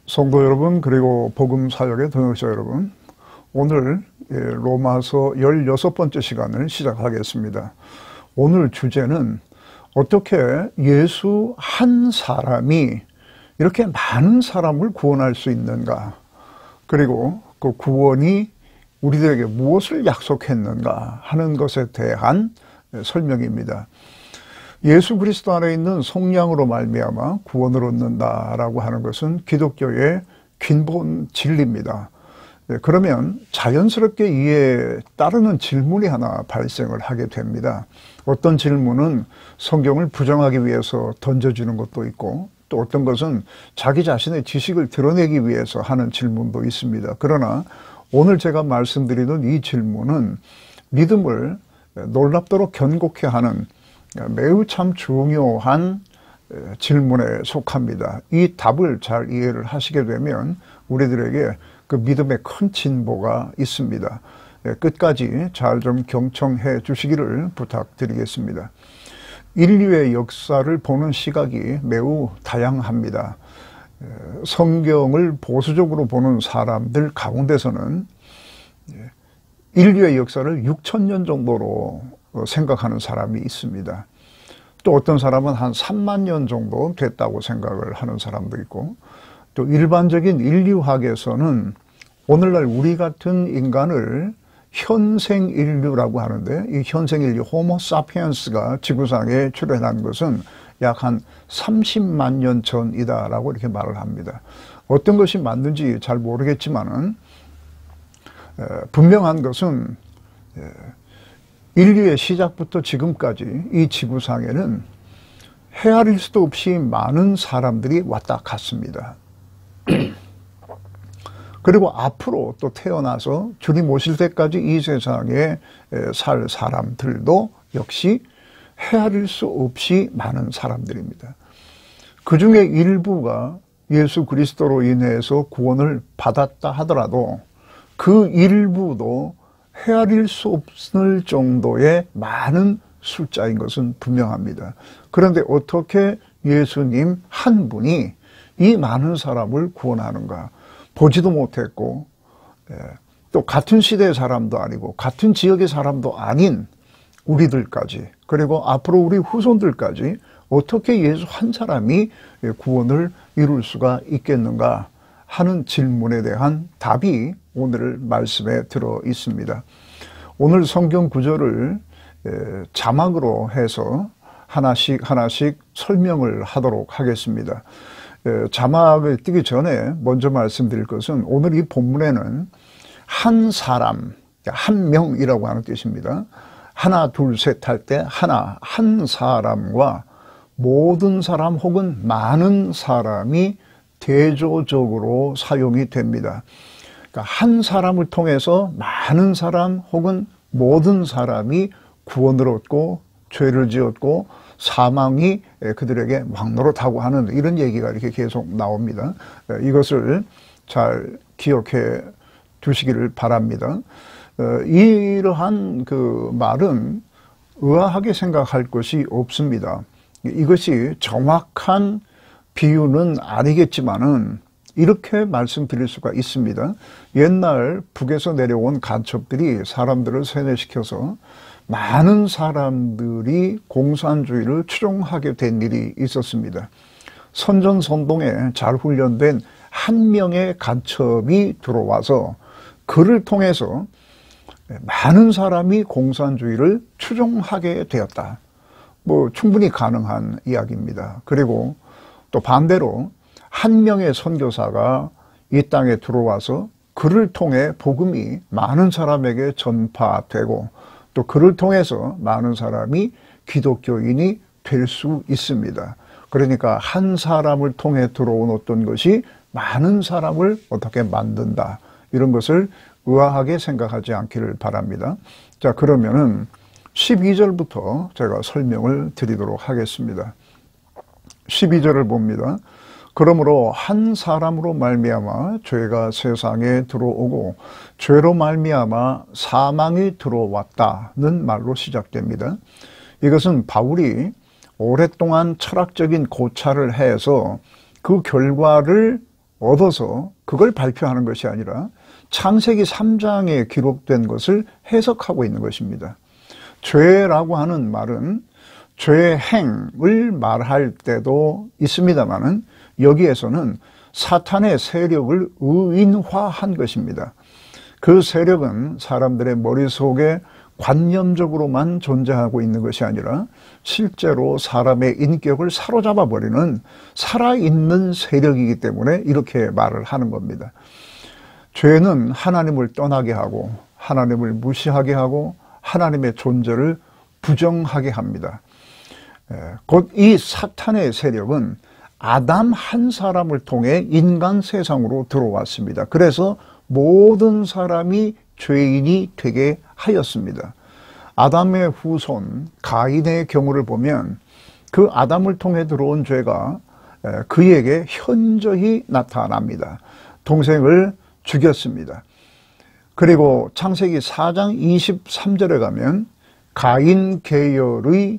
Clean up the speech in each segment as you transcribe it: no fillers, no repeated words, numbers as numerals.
성도 여러분, 그리고 복음 사역의 동역자 여러분, 오늘 로마서 16번째 시간을 시작하겠습니다. 오늘 주제는 어떻게 예수 한 사람이 이렇게 많은 사람을 구원할 수 있는가, 그리고 그 구원이 우리들에게 무엇을 약속했는가 하는 것에 대한 설명입니다. 예수 그리스도 안에 있는 성령으로 말미암아 구원을 얻는다라고 하는 것은 기독교의 근본 진리입니다. 그러면 자연스럽게 이에 따르는 질문이 하나 발생을 하게 됩니다. 어떤 질문은 성경을 부정하기 위해서 던져주는 것도 있고, 또 어떤 것은 자기 자신의 지식을 드러내기 위해서 하는 질문도 있습니다. 그러나 오늘 제가 말씀드리는 이 질문은 믿음을 놀랍도록 견고케 하는 매우 참 중요한 질문에 속합니다. 이 답을 잘 이해를 하시게 되면 우리들에게 그 믿음의 큰 진보가 있습니다. 끝까지 잘 좀 경청해 주시기를 부탁드리겠습니다. 인류의 역사를 보는 시각이 매우 다양합니다. 성경을 보수적으로 보는 사람들 가운데서는 인류의 역사를 6,000년 정도로 생각하는 사람이 있습니다. 또 어떤 사람은 한 3만 년 정도 됐다고 생각을 하는 사람도 있고, 또 일반적인 인류학에서는 오늘날 우리 같은 인간을 현생 인류라고 하는데, 이 현생 인류 호모 사피엔스가 지구상에 출현한 것은 약 한 30만 년 전이다라고 이렇게 말을 합니다. 어떤 것이 맞는지 잘 모르겠지만은 분명한 것은 인류의 시작부터 지금까지 이 지구상에는 헤아릴 수도 없이 많은 사람들이 왔다 갔습니다. 그리고 앞으로 또 태어나서 주님 오실 때까지 이 세상에 살 사람들도 역시 헤아릴 수 없이 많은 사람들입니다. 그 중에 일부가 예수 그리스도로 인해서 구원을 받았다 하더라도 그 일부도 헤아릴 수 없을 정도의 많은 숫자인 것은 분명합니다. 그런데 어떻게 예수님 한 분이 이 많은 사람을 구원하는가? 보지도 못했고, 또 같은 시대의 사람도 아니고 같은 지역의 사람도 아닌 우리들까지, 그리고 앞으로 우리 후손들까지 어떻게 예수 한 사람이 구원을 이룰 수가 있겠는가 하는 질문에 대한 답이 오늘 말씀에 들어 있습니다. 오늘 성경 구절을 자막으로 해서 하나씩 설명을 하도록 하겠습니다. 자막을 띄기 전에 먼저 말씀드릴 것은, 오늘 이 본문에는 한 사람, 한 명이라고 하는 뜻입니다. 하나, 둘, 셋 할 때 한 사람과 모든 사람 혹은 많은 사람이 대조적으로 사용이 됩니다. 그러니까 한 사람을 통해서 많은 사람 혹은 모든 사람이 구원을 얻고 죄를 지었고 사망이 그들에게 막노릇하고 하는 이런 얘기가 이렇게 계속 나옵니다. 이것을 잘 기억해 두시기를 바랍니다. 이러한 그 말은 의아하게 생각할 것이 없습니다. 이것이 정확한 비유는 아니겠지만은 이렇게 말씀드릴 수가 있습니다. 옛날 북에서 내려온 간첩들이 사람들을 세뇌시켜서 많은 사람들이 공산주의를 추종하게 된 일이 있었습니다. 선전선동에 잘 훈련된 한 명의 간첩이 들어와서 그를 통해서 많은 사람이 공산주의를 추종하게 되었다. 충분히 가능한 이야기입니다. 그리고 또 반대로 한 명의 선교사가 이 땅에 들어와서 그를 통해 복음이 많은 사람에게 전파되고 또 그를 통해서 많은 사람이 기독교인이 될 수 있습니다. 그러니까 한 사람을 통해 들어온 어떤 것이 많은 사람을 어떻게 만든다, 이런 것을 의아하게 생각하지 않기를 바랍니다. 자, 그러면은 12절부터 제가 설명을 드리도록 하겠습니다. 12절을 봅니다. 그러므로 한 사람으로 말미암아 죄가 세상에 들어오고 죄로 말미암아 사망이 들어왔다는 말로 시작됩니다. 이것은 바울이 오랫동안 철학적인 고찰을 해서 그 결과를 얻어서 그걸 발표하는 것이 아니라 창세기 3장에 기록된 것을 해석하고 있는 것입니다. 죄라고 하는 말은 죄의 행을 말할 때도 있습니다만은 여기에서는 사탄의 세력을 의인화한 것입니다. 그 세력은 사람들의 머릿속에 관념적으로만 존재하고 있는 것이 아니라 실제로 사람의 인격을 사로잡아 버리는 살아있는 세력이기 때문에 이렇게 말을 하는 겁니다. 죄는 하나님을 떠나게 하고 하나님을 무시하게 하고 하나님의 존재를 부정하게 합니다. 곧 이 사탄의 세력은 아담 한 사람을 통해 인간 세상으로 들어왔습니다. 그래서 모든 사람이 죄인이 되게 하였습니다. 아담의 후손 가인의 경우를 보면 그 아담을 통해 들어온 죄가 그에게 현저히 나타납니다. 동생을 죽였습니다. 그리고 창세기 4장 23절에 가면 가인 계열의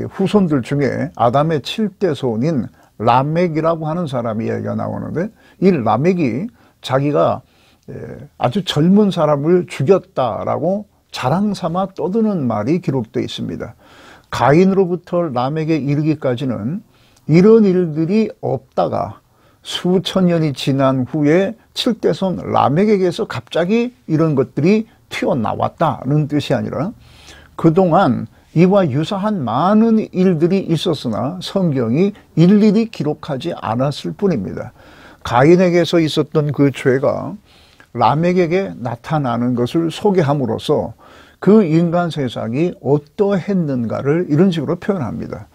후손들 중에 아담의 7대 손인 라멕이라고 하는 사람이 얘기가 나오는데, 이 라멕이 자기가 아주 젊은 사람을 죽였다라고 자랑삼아 떠드는 말이 기록되어 있습니다. 가인으로부터 라멕에 이르기까지는 이런 일들이 없다가 수천 년이 지난 후에 7대 손 라멕에게서 갑자기 이런 것들이 튀어나왔다는 뜻이 아니라 그동안 이와 유사한 많은 일들이 있었으나 성경이 일일이 기록하지 않았을 뿐입니다. 가인에게서 있었던 그 죄가 라멕에게 나타나는 것을 소개함으로써 그 인간 세상이 어떠했는가를 이런 식으로 표현합니다.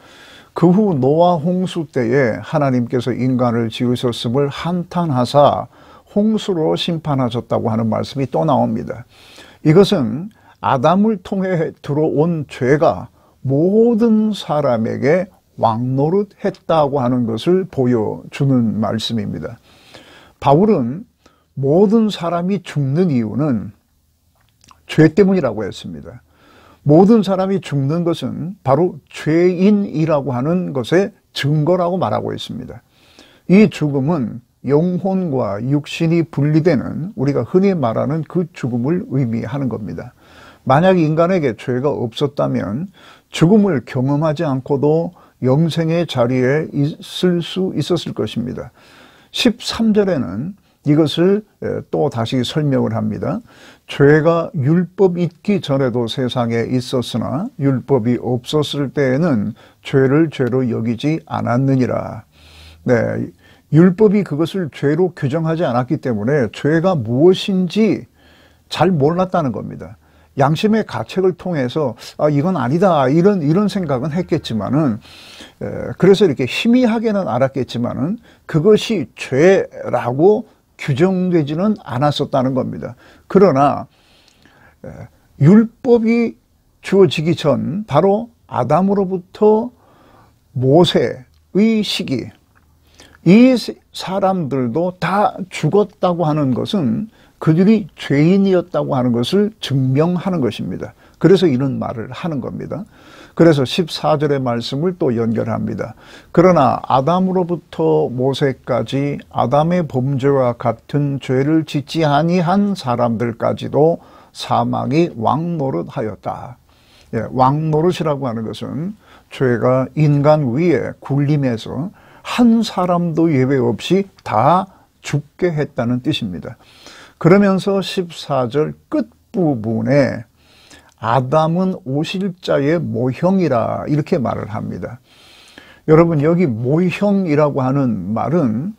그 후 노아 홍수 때에 하나님께서 인간을 지으셨음을 한탄하사 홍수로 심판하셨다고 하는 말씀이 또 나옵니다. 이것은 아담을 통해 들어온 죄가 모든 사람에게 왕노릇했다고 하는 것을 보여주는 말씀입니다. 바울은 모든 사람이 죽는 이유는 죄 때문이라고 했습니다. 모든 사람이 죽는 것은 바로 죄인이라고 하는 것의 증거라고 말하고 있습니다. 이 죽음은 영혼과 육신이 분리되는 우리가 흔히 말하는 그 죽음을 의미하는 겁니다. 만약 인간에게 죄가 없었다면 죽음을 경험하지 않고도 영생의 자리에 있을 수 있었을 것입니다. 13절에는 이것을 또 다시 설명을 합니다. 죄가 율법이 있기 전에도 세상에 있었으나 율법이 없었을 때에는 죄를 죄로 여기지 않았느니라. 네, 율법이 그것을 죄로 규정하지 않았기 때문에 죄가 무엇인지 잘 몰랐다는 겁니다. 양심의 가책을 통해서 이건 아니다 이런 생각은 했겠지만은, 그래서 이렇게 희미하게는 알았겠지만은 그것이 죄라고 규정되지는 않았었다는 겁니다. 그러나 율법이 주어지기 전 바로 아담으로부터 모세의 시기, 이 사람들도 다 죽었다고 하는 것은 그들이 죄인이었다고 하는 것을 증명하는 것입니다. 그래서 이런 말을 하는 겁니다. 그래서 14절의 말씀을 또 연결합니다. 그러나 아담으로부터 모세까지 아담의 범죄와 같은 죄를 짓지 아니한 사람들까지도 사망이 왕노릇하였다. 왕노릇이라고 하는 것은 죄가 인간 위에 군림해서 한 사람도 예외 없이 다 죽게 했다는 뜻입니다. 그러면서 14절 끝부분에 아담은 오실자의 모형이라 이렇게 말을 합니다. 여러분, 여기 모형이라고 하는 말은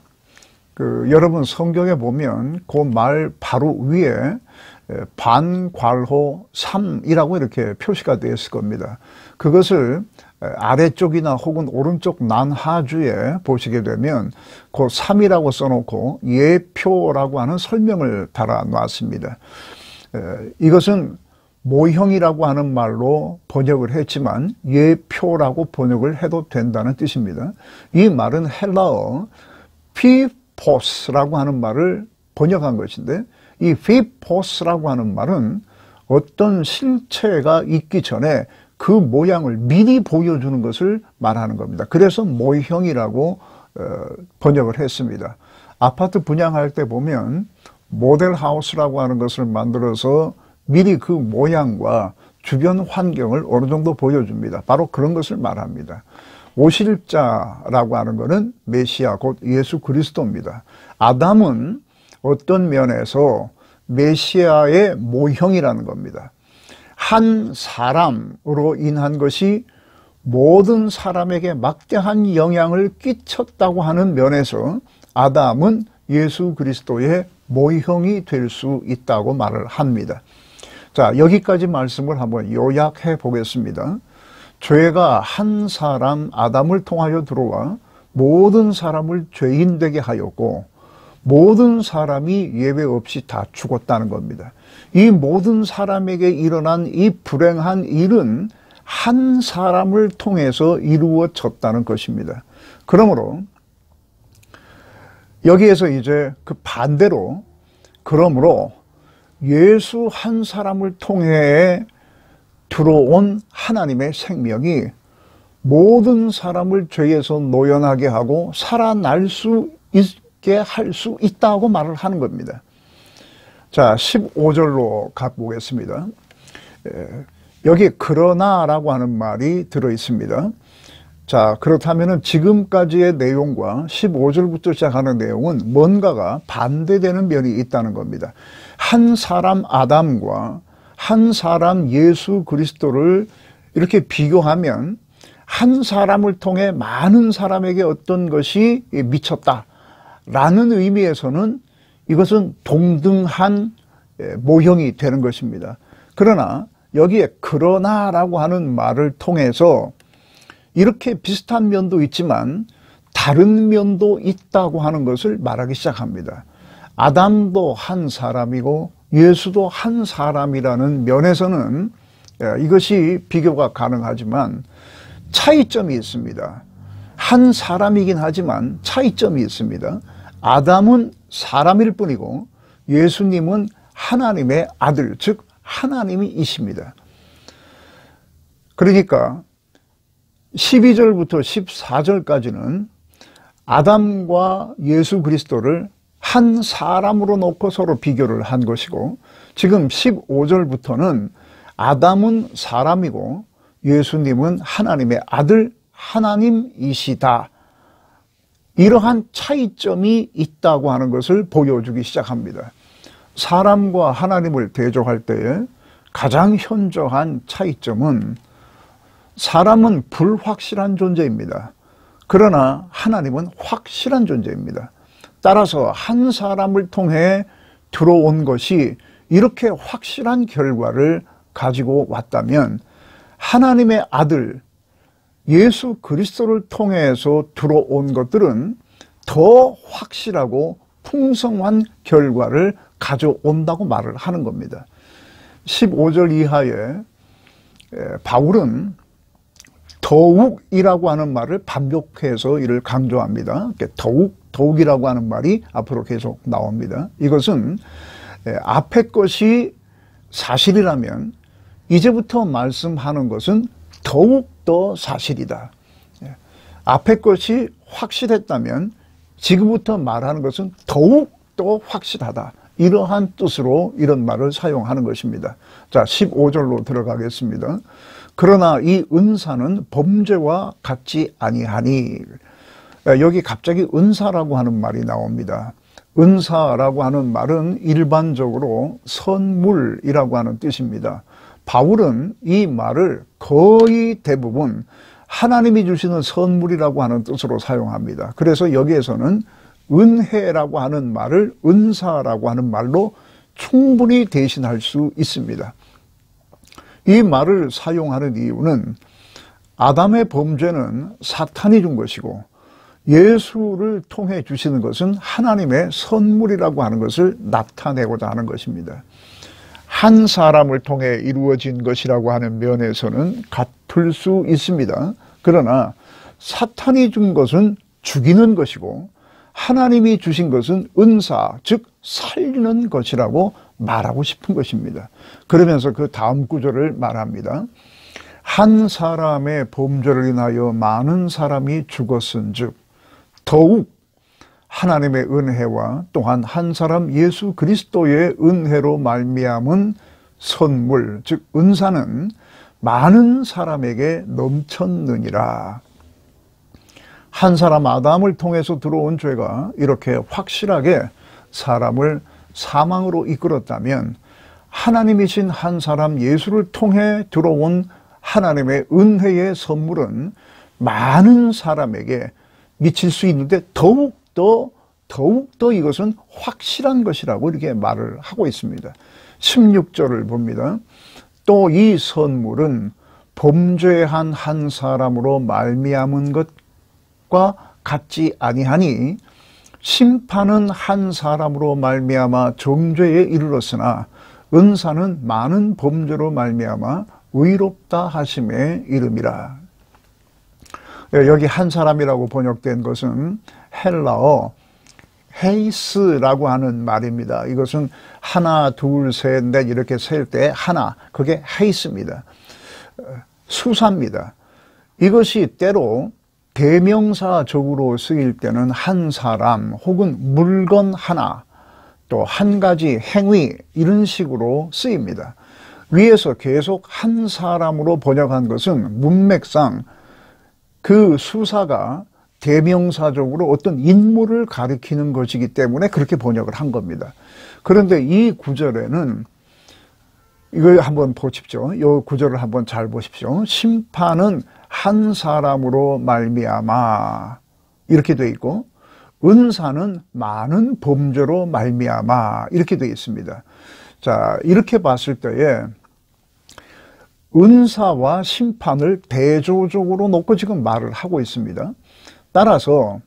여러분 성경에 보면 그 말 바로 위에 반괄호 3이라고 이렇게 표시가 되어 있을 겁니다. 그것을 아래쪽이나 혹은 오른쪽 난하주에 보시게 되면 그 3이라고 써놓고 예표라고 하는 설명을 달아놨습니다. 이것은 모형이라고 하는 말로 번역을 했지만 예표라고 번역을 해도 된다는 뜻입니다. 이 말은 헬라어 피포스라고 하는 말을 번역한 것인데, 이 피포스라고 하는 말은 어떤 실체가 있기 전에 그 모양을 미리 보여주는 것을 말하는 겁니다. 그래서 모형이라고 번역을 했습니다. 아파트 분양할 때 보면 모델하우스라고 하는 것을 만들어서 미리 그 모양과 주변 환경을 어느 정도 보여줍니다. 바로 그런 것을 말합니다. 오실 자라고 하는 것은 메시아 곧 예수 그리스도입니다. 아담은 어떤 면에서 메시아의 모형이라는 겁니다. 한 사람으로 인한 것이 모든 사람에게 막대한 영향을 끼쳤다고 하는 면에서 아담은 예수 그리스도의 모형이 될 수 있다고 말을 합니다. 자, 여기까지 말씀을 한번 요약해 보겠습니다. 죄가 한 사람 아담을 통하여 들어와 모든 사람을 죄인 되게 하였고 모든 사람이 예외 없이 다 죽었다는 겁니다. 이 모든 사람에게 일어난 이 불행한 일은 한 사람을 통해서 이루어졌다는 것입니다. 그러므로 여기에서 이제 그 반대로 그러므로 예수 한 사람을 통해 들어온 하나님의 생명이 모든 사람을 죄에서 노연하게 하고 살아날 수 있게 할 수 있다고 말을 하는 겁니다. 자, 15절로 가보겠습니다. 여기 그러나라고 하는 말이 들어 있습니다. 자, 그렇다면 지금까지의 내용과 15절부터 시작하는 내용은 뭔가가 반대되는 면이 있다는 겁니다. 한 사람 아담과 한 사람 예수 그리스도를 이렇게 비교하면 한 사람을 통해 많은 사람에게 어떤 것이 미쳤다라는 의미에서는 이것은 동등한 모형이 되는 것입니다. 그러나 여기에 그러나라고 하는 말을 통해서 이렇게 비슷한 면도 있지만 다른 면도 있다고 하는 것을 말하기 시작합니다. 아담도 한 사람이고 예수도 한 사람이라는 면에서는 이것이 비교가 가능하지만 차이점이 있습니다. 한 사람이긴 하지만 차이점이 있습니다. 아담은 사람일 뿐이고 예수님은 하나님의 아들, 즉 하나님이십니다. 그러니까 12절부터 14절까지는 아담과 예수 그리스도를 한 사람으로 놓고 서로 비교를 한 것이고 지금 15절부터는 아담은 사람이고 예수님은 하나님의 아들 하나님이시다. 이러한 차이점이 있다고 하는 것을 보여주기 시작합니다. 사람과 하나님을 대조할 때에 가장 현저한 차이점은 사람은 불확실한 존재입니다. 그러나 하나님은 확실한 존재입니다. 따라서 한 사람을 통해 들어온 것이 이렇게 확실한 결과를 가지고 왔다면 하나님의 아들 예수 그리스도를 통해서 들어온 것들은 더 확실하고 풍성한 결과를 가져온다고 말을 하는 겁니다. 15절 이하에 바울은 더욱이라고 하는 말을 반복해서 이를 강조합니다. 더욱이라고 하는 말이 앞으로 계속 나옵니다. 이것은 앞에 것이 사실이라면 이제부터 말씀하는 것은 더욱더 사실이다. 앞에 것이 확실했다면 지금부터 말하는 것은 더욱더 확실하다. 이러한 뜻으로 이런 말을 사용하는 것입니다. 자, 15절로 들어가겠습니다. 그러나 이 은사는 범죄와 같지 아니하니. 여기 갑자기 은사라고 하는 말이 나옵니다. 은사라고 하는 말은 일반적으로 선물이라고 하는 뜻입니다. 바울은 이 말을 거의 대부분 하나님이 주시는 선물이라고 하는 뜻으로 사용합니다. 그래서 여기에서는 은혜라고 하는 말을 은사라고 하는 말로 충분히 대신할 수 있습니다. 이 말을 사용하는 이유는 아담의 범죄는 사탄이 준 것이고 예수를 통해 주시는 것은 하나님의 선물이라고 하는 것을 나타내고자 하는 것입니다. 한 사람을 통해 이루어진 것이라고 하는 면에서는 같을 수 있습니다. 그러나 사탄이 준 것은 죽이는 것이고 하나님이 주신 것은 은사, 즉 살리는 것이라고 말하고 싶은 것입니다. 그러면서 그 다음 구절을 말합니다. 한 사람의 범죄를 인하여 많은 사람이 죽었은즉 더욱 하나님의 은혜와 또한 한 사람 예수 그리스도의 은혜로 말미암은 선물, 즉 은사는 많은 사람에게 넘쳤느니라. 한 사람 아담을 통해서 들어온 죄가 이렇게 확실하게 사람을 사망으로 이끌었다면 하나님이신 한 사람 예수를 통해 들어온 하나님의 은혜의 선물은 많은 사람에게 미칠 수 있는데 더욱더 이것은 확실한 것이라고 이렇게 말을 하고 있습니다. 16절을 봅니다. 또 이 선물은 범죄한 한 사람으로 말미암은 것과 같지 아니하니 심판은 한 사람으로 말미암아 정죄에 이르렀으나 은사는 많은 범죄로 말미암아 의롭다 하심에 이름이라. 여기 한 사람이라고 번역된 것은 헬라어 헤이스라고 하는 말입니다. 이것은 하나, 둘, 셋, 넷 이렇게 셀 때 하나, 그게 헤이스입니다. 수사입니다. 이것이 때로 대명사적으로 쓰일 때는 한 사람 혹은 물건 하나, 또 한 가지 행위 이런 식으로 쓰입니다. 위에서 계속 한 사람으로 번역한 것은 문맥상 그 수사가 대명사적으로 어떤 인물을 가리키는 것이기 때문에 그렇게 번역을 한 겁니다. 그런데 이 구절에는 이걸 한번 보십시오. 이 구절을 한번 잘 보십시오. 심판은 한 사람으로 말미암아 이렇게 돼 있고 은사는 많은 범죄로 말미암아 이렇게 되어 있습니다. 자, 이렇게 봤을 때에 은사와 심판을 대조적으로 놓고 지금 말을 하고 있습니다. 따라서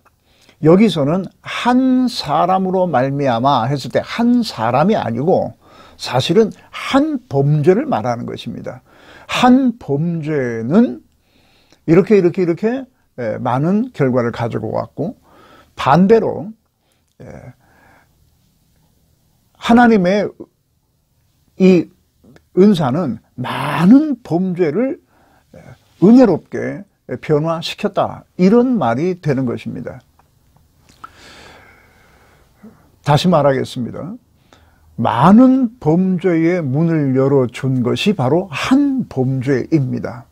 여기서는 한 사람으로 말미암아 했을 때 한 사람이 아니고 사실은 한 범죄를 말하는 것입니다. 한 범죄는 이렇게 많은 결과를 가지고 왔고 반대로 하나님의 이 은사는 많은 범죄를 은혜롭게 변화시켰다. 이런 말이 되는 것입니다. 다시 말하겠습니다. 많은 범죄의 문을 열어준 것이 바로 한 범죄입니다.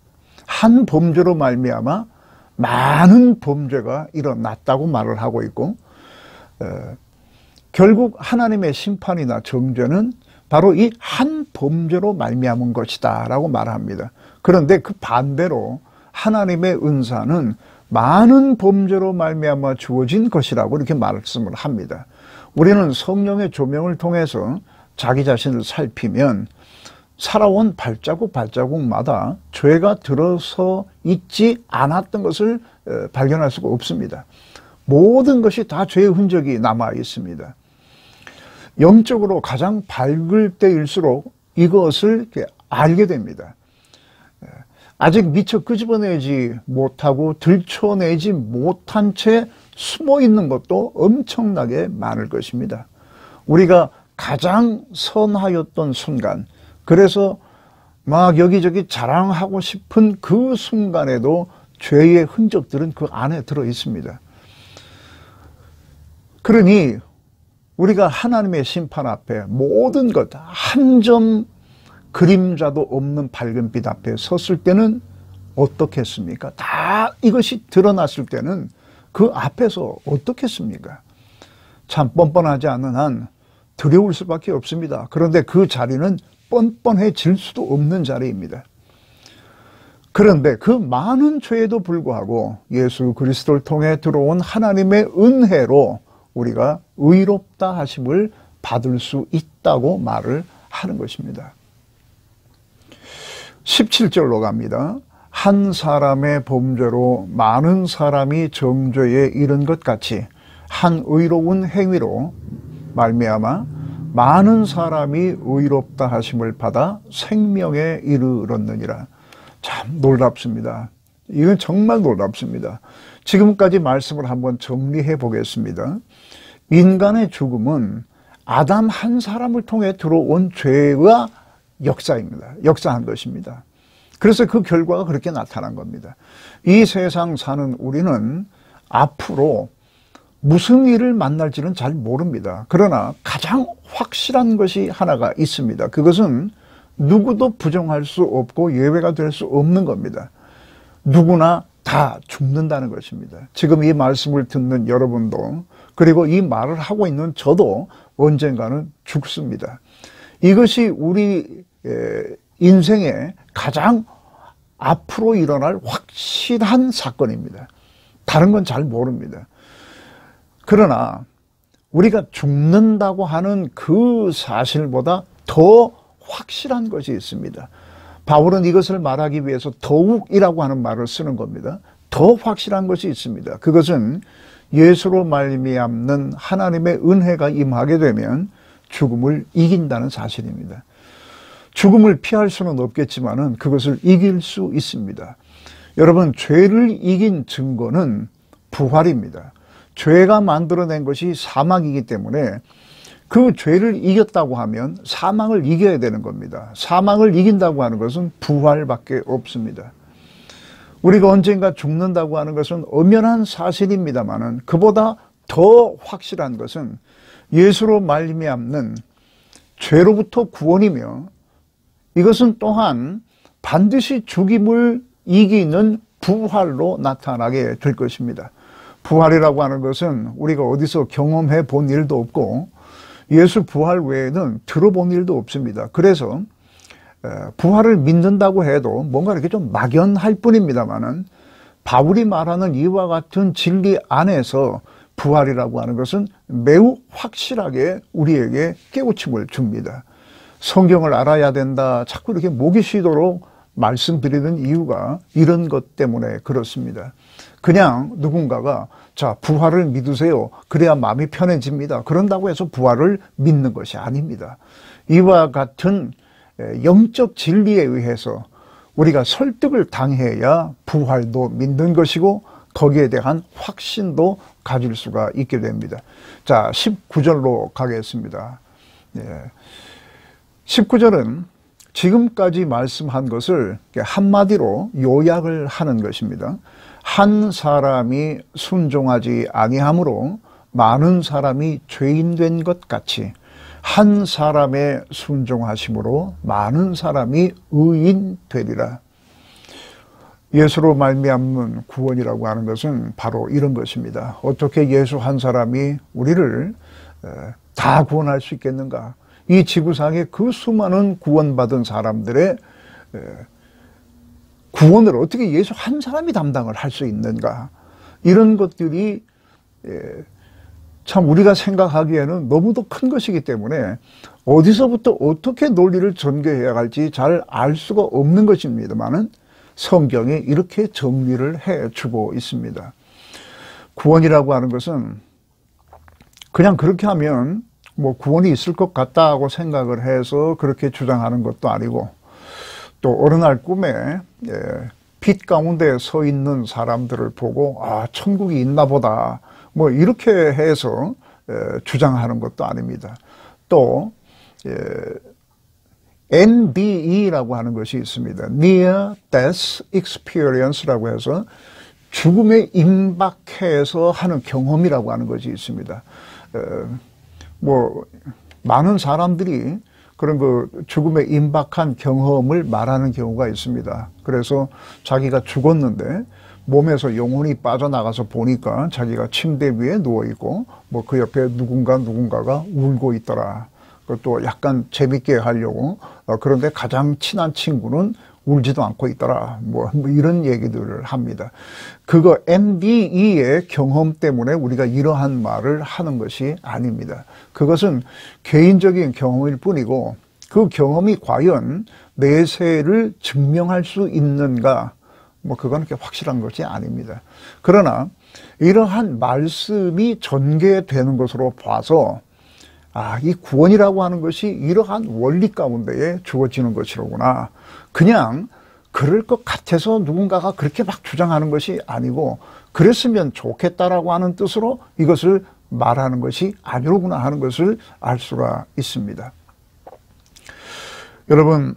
한 범죄로 말미암아 많은 범죄가 일어났다고 말을 하고 있고 결국 하나님의 심판이나 정죄는 바로 이 한 범죄로 말미암은 것이다 라고 말합니다. 그런데 그 반대로 하나님의 은사는 많은 범죄로 말미암아 주어진 것이라고 이렇게 말씀을 합니다. 우리는 성령의 조명을 통해서 자기 자신을 살피면 살아온 발자국마다 죄가 들어서 있지 않았던 것을 발견할 수가 없습니다. 모든 것이 다 죄의 흔적이 남아 있습니다. 영적으로 가장 밝을 때일수록 이것을 알게 됩니다. 아직 미처 끄집어내지 못하고 들춰내지 못한 채 숨어 있는 것도 엄청나게 많을 것입니다. 우리가 가장 선하였던 순간, 그래서 막 여기저기 자랑하고 싶은 그 순간에도 죄의 흔적들은 그 안에 들어 있습니다. 그러니 우리가 하나님의 심판 앞에 모든 것, 한 점 그림자도 없는 밝은 빛 앞에 섰을 때는 어떻겠습니까? 다 이것이 드러났을 때는 그 앞에서 어떻겠습니까? 참 뻔뻔하지 않는 한 두려울 수밖에 없습니다. 그런데 그 자리는 뻔뻔해질 수도 없는 자리입니다. 그런데 그 많은 죄에도 불구하고 예수 그리스도를 통해 들어온 하나님의 은혜로 우리가 의롭다 하심을 받을 수 있다고 말을 하는 것입니다. 17절로 갑니다. 한 사람의 범죄로 많은 사람이 정죄에 이른 것 같이 한 의로운 행위로 말미암아 많은 사람이 의롭다 하심을 받아 생명에 이르렀느니라. 참 놀랍습니다. 이건 정말 놀랍습니다. 지금까지 말씀을 한번 정리해 보겠습니다. 인간의 죽음은 아담 한 사람을 통해 들어온 죄와 역사입니다. 역사한 것입니다. 그래서 그 결과가 그렇게 나타난 겁니다. 이 세상 사는 우리는 앞으로 무슨 일을 만날지는 잘 모릅니다. 그러나 가장 확실한 것이 하나가 있습니다. 그것은 누구도 부정할 수 없고 예외가 될 수 없는 겁니다. 누구나 다 죽는다는 것입니다. 지금 이 말씀을 듣는 여러분도, 그리고 이 말을 하고 있는 저도 언젠가는 죽습니다. 이것이 우리 인생의 가장 앞으로 일어날 확실한 사건입니다. 다른 건 잘 모릅니다. 그러나 우리가 죽는다고 하는 그 사실보다 더 확실한 것이 있습니다. 바울은 이것을 말하기 위해서 더욱이라고 하는 말을 쓰는 겁니다. 더 확실한 것이 있습니다. 그것은 예수로 말미암는 하나님의 은혜가 임하게 되면 죽음을 이긴다는 사실입니다. 죽음을 피할 수는 없겠지만은 그것을 이길 수 있습니다. 여러분, 죄를 이긴 증거는 부활입니다. 죄가 만들어낸 것이 사망이기 때문에 그 죄를 이겼다고 하면 사망을 이겨야 되는 겁니다. 사망을 이긴다고 하는 것은 부활밖에 없습니다. 우리가 언젠가 죽는다고 하는 것은 엄연한 사실입니다만은 그보다 더 확실한 것은 예수로 말미암는 죄로부터 구원이며, 이것은 또한 반드시 죽임을 이기는 부활로 나타나게 될 것입니다. 부활이라고 하는 것은 우리가 어디서 경험해 본 일도 없고 예수 부활 외에는 들어본 일도 없습니다. 그래서 부활을 믿는다고 해도 뭔가 이렇게 좀 막연할 뿐입니다만은 바울이 말하는 이와 같은 진리 안에서 부활이라고 하는 것은 매우 확실하게 우리에게 깨우침을 줍니다. 성경을 알아야 된다, 자꾸 이렇게 목이 쉬도록 말씀드리는 이유가 이런 것 때문에 그렇습니다. 그냥 누군가가 자, 부활을 믿으세요, 그래야 마음이 편해집니다, 그런다고 해서 부활을 믿는 것이 아닙니다. 이와 같은 영적 진리에 의해서 우리가 설득을 당해야 부활도 믿는 것이고 거기에 대한 확신도 가질 수가 있게 됩니다. 자, 19절로 가겠습니다. 19절은 지금까지 말씀한 것을 한마디로 요약을 하는 것입니다. 한 사람이 순종하지 아니함으로 많은 사람이 죄인 된 것 같이 한 사람의 순종하심으로 많은 사람이 의인 되리라. 예수로 말미암는 구원이라고 하는 것은 바로 이런 것입니다. 어떻게 예수 한 사람이 우리를 다 구원할 수 있겠는가? 이 지구상의 그 수많은 구원받은 사람들의 구원을 어떻게 예수 한 사람이 담당을 할 수 있는가? 이런 것들이 참 우리가 생각하기에는 너무도 큰 것이기 때문에 어디서부터 어떻게 논리를 전개해야 할지 잘 알 수가 없는 것입니다만은 성경이 이렇게 정리를 해주고 있습니다. 구원이라고 하는 것은 그냥 그렇게 하면 뭐 구원이 있을 것 같다고 생각을 해서 그렇게 주장하는 것도 아니고, 또 어느 날 꿈에 빛 가운데 서 있는 사람들을 보고 아, 천국이 있나 보다 뭐 이렇게 해서 주장하는 것도 아닙니다. 또 NDE라고 하는 것이 있습니다. Near Death Experience라고 해서 죽음에 임박해서 하는 경험이라고 하는 것이 있습니다. 뭐 많은 사람들이 그런 그 죽음에 임박한 경험을 말하는 경우가 있습니다. 그래서 자기가 죽었는데 몸에서 영혼이 빠져나가서 보니까 자기가 침대 위에 누워있고 뭐 그 옆에 누군가가 울고 있더라. 그것도 약간 재밌게 하려고 그런데 가장 친한 친구는 울지도 않고 있더라. 뭐 이런 얘기들을 합니다. 그거 NDE의 경험 때문에 우리가 이러한 말을 하는 것이 아닙니다. 그것은 개인적인 경험일 뿐이고 그 경험이 과연 내세를 증명할 수 있는가? 뭐 그건 그렇게 확실한 것이 아닙니다. 그러나 이러한 말씀이 전개되는 것으로 봐서 아, 이 구원이라고 하는 것이 이러한 원리 가운데에 주어지는 것이로구나. 그냥 그럴 것 같아서 누군가가 그렇게 막 주장하는 것이 아니고 그랬으면 좋겠다라고 하는 뜻으로 이것을 말하는 것이 아니로구나 하는 것을 알 수가 있습니다. 여러분,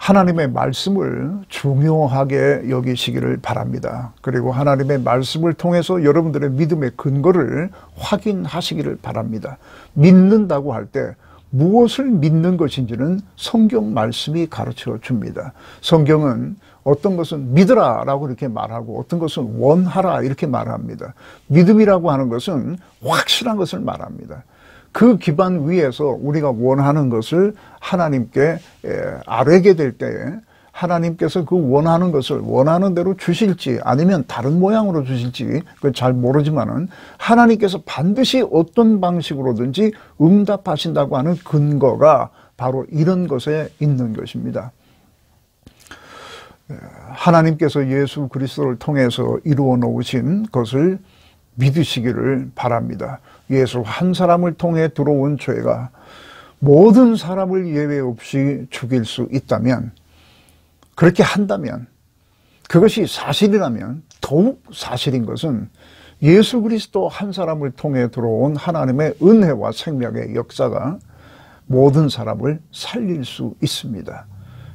하나님의 말씀을 중요하게 여기시기를 바랍니다. 그리고 하나님의 말씀을 통해서 여러분들의 믿음의 근거를 확인하시기를 바랍니다. 믿는다고 할 때 무엇을 믿는 것인지는 성경 말씀이 가르쳐 줍니다. 성경은 어떤 것은 믿으라 라고 이렇게 말하고 어떤 것은 원하라 이렇게 말합니다. 믿음이라고 하는 것은 확실한 것을 말합니다. 그 기반 위에서 우리가 원하는 것을 하나님께 아뢰게 될 때에 하나님께서 그 원하는 것을 원하는 대로 주실지 아니면 다른 모양으로 주실지 그건 잘 모르지만은 하나님께서 반드시 어떤 방식으로든지 응답하신다고 하는 근거가 바로 이런 것에 있는 것입니다. 하나님께서 예수 그리스도를 통해서 이루어 놓으신 것을 믿으시기를 바랍니다. 예수 한 사람을 통해 들어온 죄가 모든 사람을 예외 없이 죽일 수 있다면, 그렇게 한다면, 그것이 사실이라면 더욱 사실인 것은 예수 그리스도 한 사람을 통해 들어온 하나님의 은혜와 생명의 역사가 모든 사람을 살릴 수 있습니다.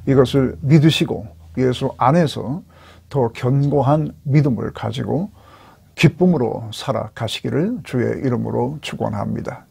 이것을 믿으시고 예수 안에서 더 견고한 믿음을 가지고 기쁨으로 살아가시기를 주의 이름으로 축원합니다.